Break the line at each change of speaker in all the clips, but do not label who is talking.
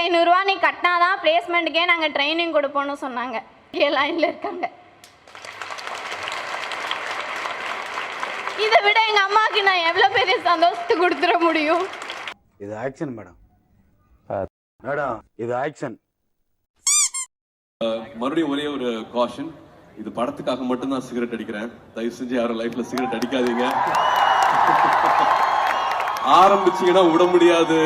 1500 நீ கட்டினாதான் பிளேஸ்மெண்ட்டுக்கே நாங்கள் ட்ரைனிங் கொடுப்போம்னு சொன்னாங்க. லைனில் இருக்காங்க. இதை விட எங்கள் அம்மாவுக்கு நான் எவ்வளோ பெரிய சந்தோஷத்தை கொடுத்துட முடியும்.
இது ஆக்ஷன் மேடம். மேடம் இது ஆக்ஷன்.
மறுபடியும் ஒரே ஒரு காஷன், இது படத்துக்காக மட்டும்தான் சிகரெட் அடிக்கிறேன். தயவு செஞ்சு யாரும் லைஃப்ல சிகரெட் அடிக்காதீங்க. ஆரம்பிச்சீங்கன்னா விட முடியாது.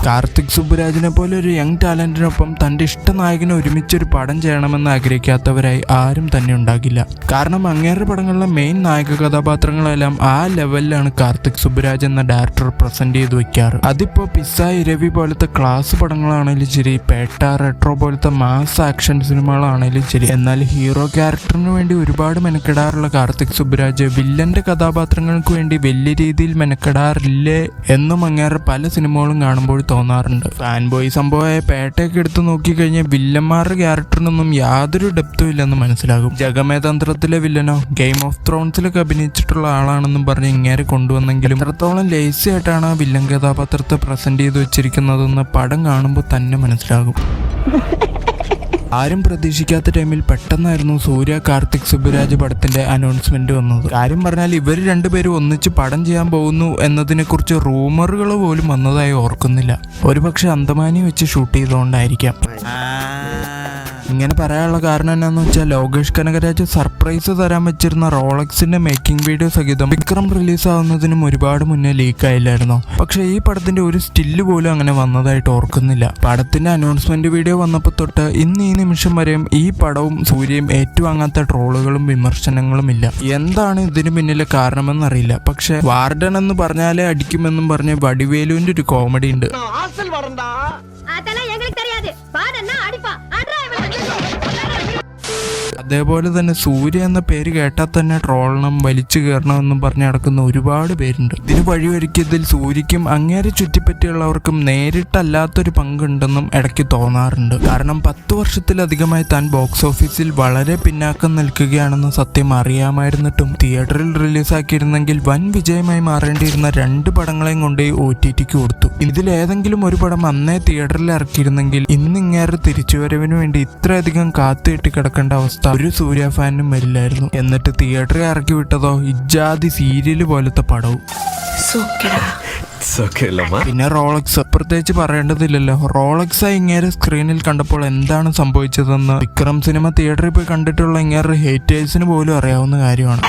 കാർത്തിക് സുബ്ബരാജിനെ പോലെ ഒരു യങ് ടാലന്റിനൊപ്പം തൻ്റെ ഇഷ്ടനായകനെ ഒരുമിച്ചൊരു പടം ചെയ്യണമെന്ന് ആഗ്രഹിക്കാത്തവരായി ആരും തന്നെ ഉണ്ടാകില്ല. കാരണം അങ്ങേറെ പടങ്ങളിലെ മെയിൻ നായക കഥാപാത്രങ്ങളെല്ലാം ആ ലെവലിലാണ് കാർത്തിക് സുബ്ബരാജ് എന്ന ഡയറക്ടർ പ്രസന്റ് ചെയ്ത് വെക്കാറ്. അതിപ്പോൾ പിസ്സായി രവി പോലത്തെ ക്ലാസ് പടങ്ങളാണെങ്കിലും ശരി, പേട്ട റെട്രോ പോലത്തെ മാസ് ആക്ഷൻ സിനിമകളാണെങ്കിലും ശരി. എന്നാൽ ഹീറോ ക്യാരക്ടറിന് വേണ്ടി ഒരുപാട് മെനക്കെടാറുള്ള കാർത്തിക് സുബ്ബരാജ് വില്ലന്റെ കഥാപാത്രങ്ങൾക്ക് വേണ്ടി വലിയ രീതിയിൽ മെനക്കെടാറില്ലേ എന്നും അങ്ങേറെ പല സിനിമകളും കാണുമ്പോൾ തോന്നാറുണ്ട്. ഫാൻ ബോയ് സംഭവമായ പേട്ടയൊക്കെ എടുത്ത് നോക്കിക്കഴിഞ്ഞാൽ വില്ലന്മാരുടെ ക്യാരക്ടറിനൊന്നും യാതൊരു ഡെപ്തും ഇല്ലെന്ന് മനസ്സിലാകും. ജഗമേതന്ത്രത്തിലെ വില്ലനോ ഗെയിം ഓഫ് ത്രോൺസിലൊക്കെ അഭിനയിച്ചിട്ടുള്ള ആളാണെന്നും പറഞ്ഞ് ഇങ്ങേരെ കൊണ്ടുവന്നെങ്കിലും എത്രത്തോളം ലേസി ആയിട്ടാണ് ആ വില്ലൻ കഥാപാത്രത്തെ പ്രസന്റ് ചെയ്ത് വെച്ചിരിക്കുന്നതെന്ന് പടം കാണുമ്പോൾ തന്നെ മനസ്സിലാകും. ആരും പ്രതീക്ഷിക്കാത്ത ടൈമിൽ പെട്ടെന്നായിരുന്നു സൂര്യ കാർത്തിക് സുബ്ബരാജ് പടത്തിന്റെ അനൗൺസ്മെന്റ് വന്നത്. കാര്യം പറഞ്ഞാൽ ഇവർ രണ്ടുപേരും ഒന്നിച്ച് പടം ചെയ്യാൻ പോകുന്നു എന്നതിനെ കുറിച്ച് റൂമറുകൾ പോലും വന്നതായി ഓർക്കുന്നില്ല. ഒരുപക്ഷെ അന്തമാനി വെച്ച് ഷൂട്ട് ചെയ്തുകൊണ്ടായിരിക്കാം. ഇങ്ങനെ പറയാനുള്ള കാരണം എന്താണെന്ന് വെച്ചാൽ ലോകേഷ് കനകരാജ് സർപ്രൈസ് തരാൻ വെച്ചിരുന്ന റോളക്സിന്റെ മേക്കിംഗ് വീഡിയോ സഹിതം വിക്രം റിലീസാവുന്നതിനും ഒരുപാട് മുന്നേ ലീക്കായില്ലായിരുന്നു. പക്ഷേ ഈ പടത്തിന്റെ ഒരു സ്റ്റില്ല് പോലും അങ്ങനെ വന്നതായിട്ട് ഓർക്കുന്നില്ല. പടത്തിന്റെ അനൗൺസ്മെന്റ് വീഡിയോ വന്നപ്പോൾ തൊട്ട് ഇന്ന് ഈ നിമിഷം വരെയും ഈ പടവും സൂര്യയും ഏറ്റുവാങ്ങാത്ത ട്രോളുകളും വിമർശനങ്ങളും ഇല്ല. എന്താണ് ഇതിന് പിന്നിലെ കാരണമെന്നറിയില്ല. പക്ഷെ വാർഡൻ എന്ന് പറഞ്ഞാലേ അടിക്കുമെന്നും പറഞ്ഞ് വടിവേലുവിന്റെ ഒരു കോമഡി ഉണ്ട്. അതേപോലെ തന്നെ സൂര്യ എന്ന പേര് കേട്ടാൽ തന്നെ ട്രോളണം, വലിച്ചു കയറണം എന്നും പറഞ്ഞ് നടക്കുന്ന ഒരുപാട് പേരുണ്ട്. ഇതിന് വഴിയൊരുക്കിയതിൽ സൂര്യക്കും അങ്ങേരെ ചുറ്റിപ്പറ്റിയുള്ളവർക്കും നേരിട്ടല്ലാത്തൊരു പങ്കുണ്ടെന്നും ഇടയ്ക്ക് തോന്നാറുണ്ട്. കാരണം 10 വർഷത്തിലധികമായി താൻ ബോക്സ് ഓഫീസിൽ വളരെ പിന്നാക്കം നിൽക്കുകയാണെന്ന് സത്യം അറിയാമായിരുന്നിട്ടും തിയേറ്ററിൽ റിലീസാക്കിയിരുന്നെങ്കിൽ വൻ വിജയമായി മാറേണ്ടിയിരുന്ന 2 പടങ്ങളെയും കൊണ്ട് OTTക്ക് കൊടുത്തു. ഇതിലേതെങ്കിലും ഒരു പടം അന്നേ തിയേറ്ററിൽ ഇറക്കിയിരുന്നെങ്കിൽ ഇന്ന് ഇങ്ങേറെ തിരിച്ചുവരവിന് വേണ്ടി ഇത്രയധികം കാത്തുകെട്ടി കിടക്കേണ്ട അവസ്ഥ ഒരു സൂര്യ ഫാനും വരില്ലായിരുന്നു. എന്നിട്ട് തിയേറ്ററിൽ ഇറക്കി വിട്ടതോ ഇജാതി സീരിയല് പോലത്തെ പടവും. പിന്നെ റോളക്സ് പ്രത്യേകിച്ച് പറയേണ്ടതില്ലല്ലോ. റോളക്സ് ഇങ്ങേരെ സ്ക്രീനിൽ കണ്ടപ്പോൾ എന്താണ് സംഭവിച്ചതെന്ന് വിക്രം സിനിമ തിയേറ്ററിൽ പോയി കണ്ടിട്ടുള്ള ഇങ്ങേറെ ഹേറ്റേഴ്സിന് പോലും അറിയാവുന്ന കാര്യമാണ്.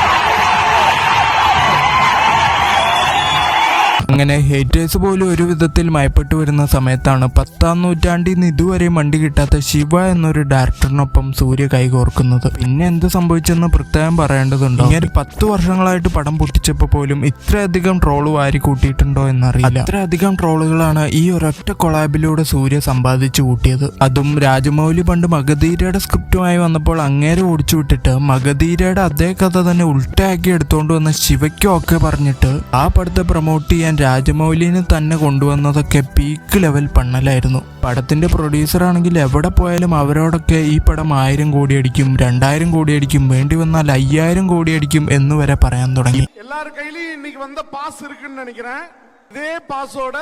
അങ്ങനെ ഹേറ്റേഴ്സ് പോലും ഒരു വിധത്തിൽ മയപ്പെട്ടു വരുന്ന സമയത്താണ് 10ാം നൂറ്റാണ്ടിൽ നിന്ന് ഇതുവരെ മണ്ടി കിട്ടാത്ത ശിവ എന്നൊരു ഡയറക്ടറിനൊപ്പം സൂര്യ കൈകോർക്കുന്നത്. പിന്നെ എന്ത് സംഭവിച്ചെന്ന് പ്രത്യേകം പറയേണ്ടതുണ്ടോ? ഇങ്ങനെ 10 വർഷങ്ങളായിട്ട് പടം പൊട്ടിച്ചപ്പോൾ പോലും ഇത്രയധികം ട്രോള് വാരി കൂട്ടിയിട്ടുണ്ടോ എന്നറിയില്ല. ഇത്രയധികം ട്രോളുകളാണ് ഈ ഒരൊറ്റ കൊളാബിലൂടെ സൂര്യ സമ്പാദിച്ചു കൂട്ടിയത്. അതും രാജമൗലി പണ്ട് മഗധീരയുടെ സ്ക്രിപ്റ്റുമായി വന്നപ്പോൾ അങ്ങേരെ ഓടിച്ചു വിട്ടിട്ട് മഗധീരയുടെ അതേ കഥ തന്നെ ഉൾട്ടയാക്കി എടുത്തുകൊണ്ട് വന്ന ശിവയ്ക്കും ഒക്കെ പറഞ്ഞിട്ട് ആ പടത്തെ പ്രൊമോട്ട് ചെയ്യാൻ രാജമൗലിനെ തന്നെ കൊണ്ടുവന്നതൊക്കെ പീക്ക് ലെവൽ പണ്ണലായിരുന്നു. പടത്തിന്റെ പ്രൊഡ്യൂസർ ആണെങ്കിൽ എവിടെ പോയാലും അവരോടൊക്കെ ഈ പടം 1000 കോടി അടിക്കും, 2000 കോടി അടിക്കും, വേണ്ടി വന്നാൽ 5000 കോടി അടിക്കും എന്ന് വരെ പറയാൻ തുടങ്ങി.
எல்லார் கையிலயும் இன்னைக்கு வந்த பாஸ் இருக்குன்னு நினைக்கிறேன். இதே பாஸோட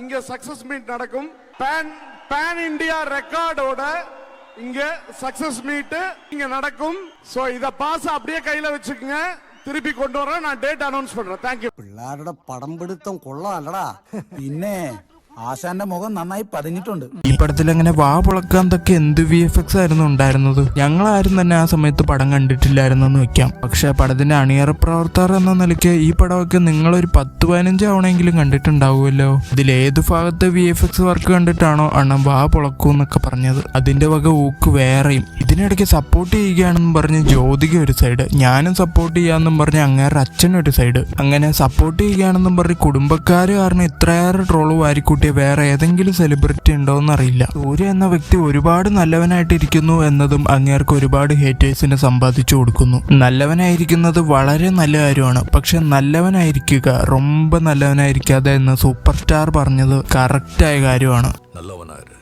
இங்க சக்சஸ் மீட் நடக்கும். பேன் இந்தியா ரெக்கார்டோட இங்க சக்சஸ் மீட் இங்க நடக்கும். சோ இத பாஸ் அப்படியே கையில வச்சுக்கங்க. திருப்பி கொண்டு வரேன். நான் டேட் அனௌன்ஸ் பண்றேன். தேங்க்யூ.
പിള്ളേരുടെ പടം പിടുത്തം കൊള്ളാമല്ലടാ. പിന്നെ ആശാന്റെ മുഖം നന്നായി പതിഞ്ഞിട്ടുണ്ട്.
ഈ പടത്തിൽ അങ്ങനെ വാ പുളക്കാന്തൊക്കെ എന്ത് VFX ആയിരുന്നു ഉണ്ടായിരുന്നത്. ഞങ്ങളാരും തന്നെ ആ സമയത്ത് പടം കണ്ടിട്ടില്ലായിരുന്നെന്ന് വെക്കാം. പക്ഷെ പടത്തിന്റെ അണിയറ പ്രവർത്തകർ എന്ന നിലയ്ക്ക് ഈ പടമൊക്കെ നിങ്ങളൊരു 10-15 തവണയെങ്കിലും കണ്ടിട്ടുണ്ടാവുമല്ലോ. ഇതിലേത് ഭാഗത്തെ VFX വർക്ക് കണ്ടിട്ടാണോ അണ്ണം വാ പുളക്കൂന്നൊക്കെ പറഞ്ഞത്? അതിന്റെ വക ഊക്ക് വേറെയും. ഇതിനിടയ്ക്ക് സപ്പോർട്ട് ചെയ്യുകയാണെന്നും പറഞ്ഞ് ജ്യോതിക ഒരു സൈഡ്, ഞാനും സപ്പോർട്ട് ചെയ്യാമെന്നും പറഞ്ഞ് അങ്ങേറെ അച്ഛനൊരു സൈഡ്. അങ്ങനെ സപ്പോർട്ട് ചെയ്യുകയാണെന്നും പറഞ്ഞ് കുടുംബക്കാര് കാരണം ഇത്രയേറെ ട്രോള് വാരിക്കൂട്ടിയ വേറെ ഏതെങ്കിലും സെലിബ്രിറ്റി ഉണ്ടോയെന്നറിയില്ല. സൂര്യ എന്ന വ്യക്തി ഒരുപാട് നല്ലവനായിട്ടിരിക്കുന്നു എന്നതും അങ്ങേർക്ക് ഒരുപാട് ഹേറ്റേഴ്സിനെ സമ്പാദിച്ചു കൊടുക്കുന്നു. നല്ലവനായിരിക്കുന്നത് വളരെ നല്ല കാര്യമാണ്. പക്ഷെ നല്ലവനായിരിക്കുക ரொம்ப നല്ലവനായിരിക്കാതെ എന്ന് സൂപ്പർ സ്റ്റാർ പറഞ്ഞത് കറക്റ്റായ കാര്യമാണ്.
நல்லவனா இரு,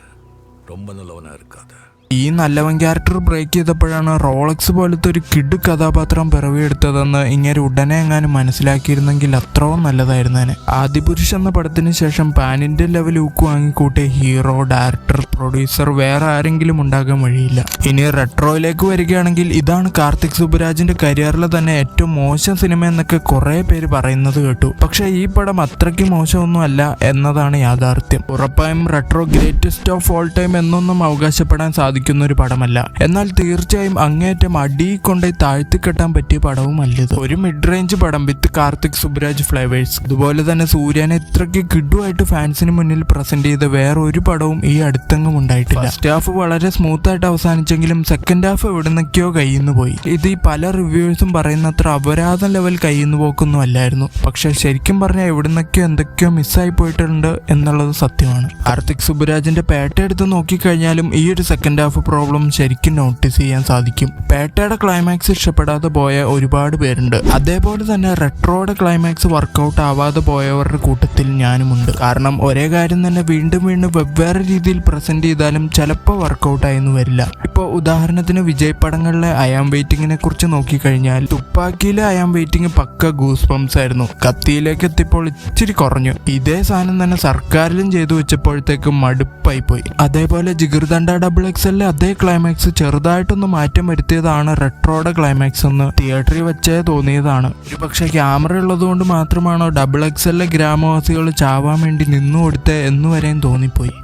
ரொம்ப நல்லவனா இருக்காத.
ഈ നല്ലവൻ ക്യാരക്ടർ ബ്രേക്ക് ചെയ്തപ്പോഴാണ് റോളക്സ് പോലത്തെ ഒരു കിഡ് കഥാപാത്രം പിറവിയെടുത്തതെന്ന് ഇങ്ങനെ ഉടനെ എങ്ങാനും മനസ്സിലാക്കിയിരുന്നെങ്കിൽ അത്രയും നല്ലതായിരുന്നേനെ. ആദിപുരുഷ് എന്ന പടത്തിന് ശേഷം പാൻ ഇന്ത്യൻ ലെവൽ ഊക്ക് വാങ്ങിക്കൂട്ടിയ ഹീറോ, ഡയറക്ടർ, പ്രൊഡ്യൂസർ വേറെ ആരെങ്കിലും ഉണ്ടാകാൻ വഴിയില്ല. ഇനി റെട്രോയിലേക്ക് വരികയാണെങ്കിൽ ഇതാണ് കാർത്തിക് സുബരാജിന്റെ കരിയറിലെ തന്നെ ഏറ്റവും മോശം സിനിമ എന്നൊക്കെ കുറെ പേര് പറയുന്നത് കേട്ടു. പക്ഷെ ഈ പടം അത്രയ്ക്ക് മോശമൊന്നും അല്ല എന്നതാണ് യാഥാർത്ഥ്യം. ഉറപ്പായും retro greatest of all time എന്നൊന്നും അവകാശപ്പെടാൻ സാധിക്കുന്ന ഒരു പടമല്ല. എന്നാൽ തീർച്ചയായും അങ്ങേയറ്റം അടി കൊണ്ടേ താഴ്ത്തിക്കെട്ടാൻ പറ്റിയ പടവുമല്ലത്. ഒരു മിഡ് റേഞ്ച് പടം വിത്ത് കാർത്തിക് സുബരാജ് ഫ്ലേവേഴ്സ്. അതുപോലെ തന്നെ സൂര്യനെ ഇത്രയ്ക്ക് കിഡുമായിട്ട് ഫാൻസിന് മുന്നിൽ പ്രസന്റ് ചെയ്ത വേറെ ഒരു പടവും ഈ അടുത്തെങ്ങും ഉണ്ടായിട്ടില്ല. ഫസ്റ്റ് ഹാഫ് വളരെ സ്മൂത്ത് ആയിട്ട് അവസാനിച്ചെങ്കിലും സെക്കൻഡ് ഹാഫ് എവിടുന്നൊക്കെയോ കയ്യിന്ന് പോയി. ഇത് ഈ പല റിവ്യൂസും പറയുന്നത്ര അപരാധം ലെവൽ കയ്യിന്ന് പോക്കൊന്നും അല്ലായിരുന്നു. പക്ഷെ ശരിക്കും പറഞ്ഞാൽ എവിടുന്നൊക്കെയോ എന്തൊക്കെയോ മിസ്സായി പോയിട്ടുണ്ട് എന്നുള്ളത് സത്യമാണ്. കാർത്തിക് സുബരാജിന്റെ പേട്ട എടുത്ത് നോക്കിക്കഴിഞ്ഞാലും ഈ ഒരു സെക്കൻഡ് ഹാഫ് പ്രോബ്ലം ശരിക്കും നോട്ടീസ് ചെയ്യാൻ സാധിക്കും. പേട്ടയുടെ ക്ലൈമാക്സ് ഇഷ്ടപ്പെടാതെ പോയ ഒരുപാട് പേരുണ്ട്. അതേപോലെ തന്നെ റെട്രോയുടെ ക്ലൈമാക്സ് വർക്കൗട്ട് ആവാതെ പോയവരുടെ കൂട്ടത്തിൽ ഞാനുമുണ്ട്. കാരണം ഒരേ കാര്യം തന്നെ വീണ്ടും വീണ്ടും വെവ്വേറെ രീതിയിൽ പ്രസന്റ് ചെയ്താലും ചിലപ്പോൾ വർക്കൗട്ട് ആയെന്ന് വരില്ല. ഇപ്പോൾ ഉദാഹരണത്തിന് വിജയ് പടങ്ങളിലെ ഐ ആം വെയിറ്റിങ്ങിനെ കുറിച്ച് നോക്കിക്കഴിഞ്ഞാൽ തുപ്പാക്കിയിലെ ഐ ആം വെയിറ്റിംഗ് പക്ക ഗൂസ് ബംസ് ആയിരുന്നു. കത്തിയിലേക്ക് എത്തിയപ്പോൾ ഇച്ചിരി കുറഞ്ഞു. ഇതേ സാധനം തന്നെ സർക്കാരിലും ചെയ്തു വെച്ചപ്പോഴത്തേക്കും മടുപ്പായി പോയി. അതേപോലെ ജിഗർദണ്ഡ ഡബിൾ എക്സലിലെ അതേ ക്ലൈമാക്സ് ചെറുതായിട്ടൊന്ന് മാറ്റം വരുത്തിയതാണ് റെട്രോയുടെ ക്ലൈമാക്സ് എന്ന് തിയേറ്ററിൽ വെച്ചേ തോന്നിയതാണ്. ഒരു പക്ഷേ ക്യാമറ ഉള്ളത് കൊണ്ട് മാത്രമാണോ ഡബിൾ എക്സലിലെ ഗ്രാമവാസികൾ ചാവാൻ വേണ്ടി നിന്നു കൊടുത്തേ എന്ന് വരെയും തോന്നിപ്പോയി.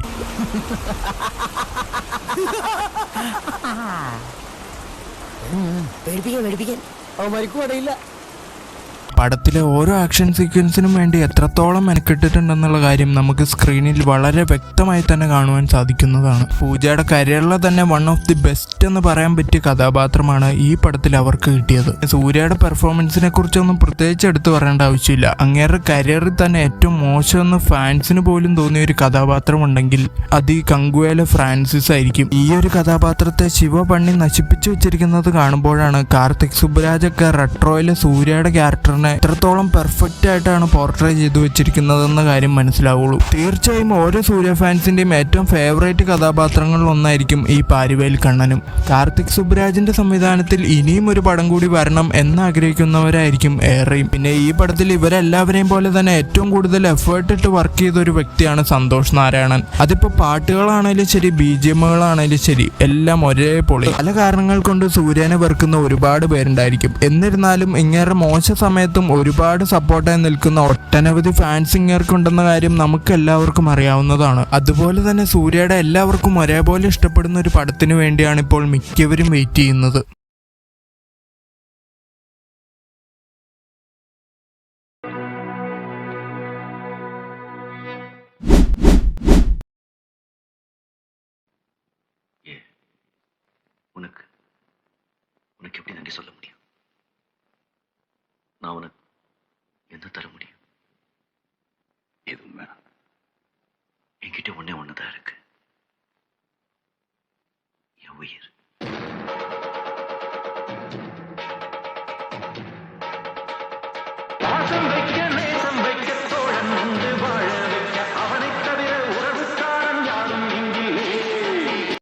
പടത്തിലെ ഓരോ ആക്ഷൻ സീക്വൻസിനും വേണ്ടി എത്രത്തോളം മെനക്കെട്ടിട്ടുണ്ടെന്നുള്ള കാര്യം നമുക്ക് സ്ക്രീനിൽ വളരെ വ്യക്തമായി തന്നെ കാണുവാൻ സാധിക്കുന്നതാണ്. പൂജയുടെ കരിയറിലെ തന്നെ വൺ ഓഫ് ദി ബെസ്റ്റ് എന്ന് പറയാൻ പറ്റിയ കഥാപാത്രമാണ് ഈ പടത്തിൽ അവർക്ക് കിട്ടിയത്. സൂര്യയുടെ പെർഫോമൻസിനെ കുറിച്ചൊന്നും പ്രത്യേകിച്ച് എടുത്തു പറയേണ്ട ആവശ്യമില്ല. അങ്ങേരുടെ കരിയറിൽ തന്നെ ഏറ്റവും മോശമെന്ന് ഫാൻസിന് പോലും തോന്നിയ ഒരു കഥാപാത്രം ഉണ്ടെങ്കിൽ അത് ഈ കങ്കുവേല ഫ്രാൻസിസ് ആയിരിക്കും. ഈ ഒരു കഥാപാത്രത്തെ ശിവ പണി നശിപ്പിച്ചു വെച്ചിരിക്കുന്നത് കാണുമ്പോഴാണ് കാർത്തിക് സുബരാജൊക്കെ റെട്രോയിലെ സൂര്യയുടെ ക്യാരക്ടറിനെ എത്രത്തോളം പെർഫെക്റ്റ് ആയിട്ടാണ് പോർട്രേ ചെയ്തു വെച്ചിരിക്കുന്നതെന്ന കാര്യം മനസ്സിലാവുള്ളൂ. തീർച്ചയായും ഓരോ സൂര്യ ഫാൻസിന്റെയും ഏറ്റവും ഫേവറേറ്റ് കഥാപാത്രങ്ങളിൽ ഒന്നായിരിക്കും ഈ പാരിവേൽ കണ്ണനും. കാർത്തിക് സുബരാജിന്റെ സംവിധാനത്തിൽ ഇനിയും ഒരു പടം കൂടി വരണം എന്ന് ആഗ്രഹിക്കുന്നവരായിരിക്കും ഏറെയും. പിന്നെ ഈ പടത്തിൽ ഇവരെല്ലാവരെയും പോലെ തന്നെ ഏറ്റവും കൂടുതൽ എഫേർട്ട് ഇട്ട് വർക്ക് ചെയ്ത ഒരു വ്യക്തിയാണ് സന്തോഷ് നാരായണൻ. അതിപ്പോ പാട്ടുകളാണേലും ശരി, BGMകളാണേലും ശരി, എല്ലാം ഒരേ പൊളി. പല കാരണങ്ങൾ കൊണ്ട് സൂര്യനെ വെറുക്കുന്ന ഒരുപാട് പേരുണ്ടായിരിക്കും. എന്നിരുന്നാലും ഇങ്ങേറെ മോശ സമയത്ത് ഒരുപാട് സപ്പോർട്ടായി നിൽക്കുന്ന ഒട്ടനവധി ഫാൻസ് ഇങ്ങേർക്കുണ്ടെന്ന കാര്യം നമുക്ക് എല്ലാവർക്കും അറിയാവുന്നതാണ്. അതുപോലെ തന്നെ സൂര്യയുടെ എല്ലാവർക്കും ഒരേപോലെ ഇഷ്ടപ്പെടുന്ന ഒരു പടത്തിന് വേണ്ടിയാണ് ഇപ്പോൾ മിക്കവരും വെയിറ്റ് ചെയ്യുന്നത്.
உனக்கு எப்படி நன்றி சொல்ல முடியும்? நான் உனக்கு என்ன தர முடியும்? எதுவும் வேணாம். என்கிட்ட ஒன்னே ஒண்ணுதான் இருக்கு, என் உயிர்.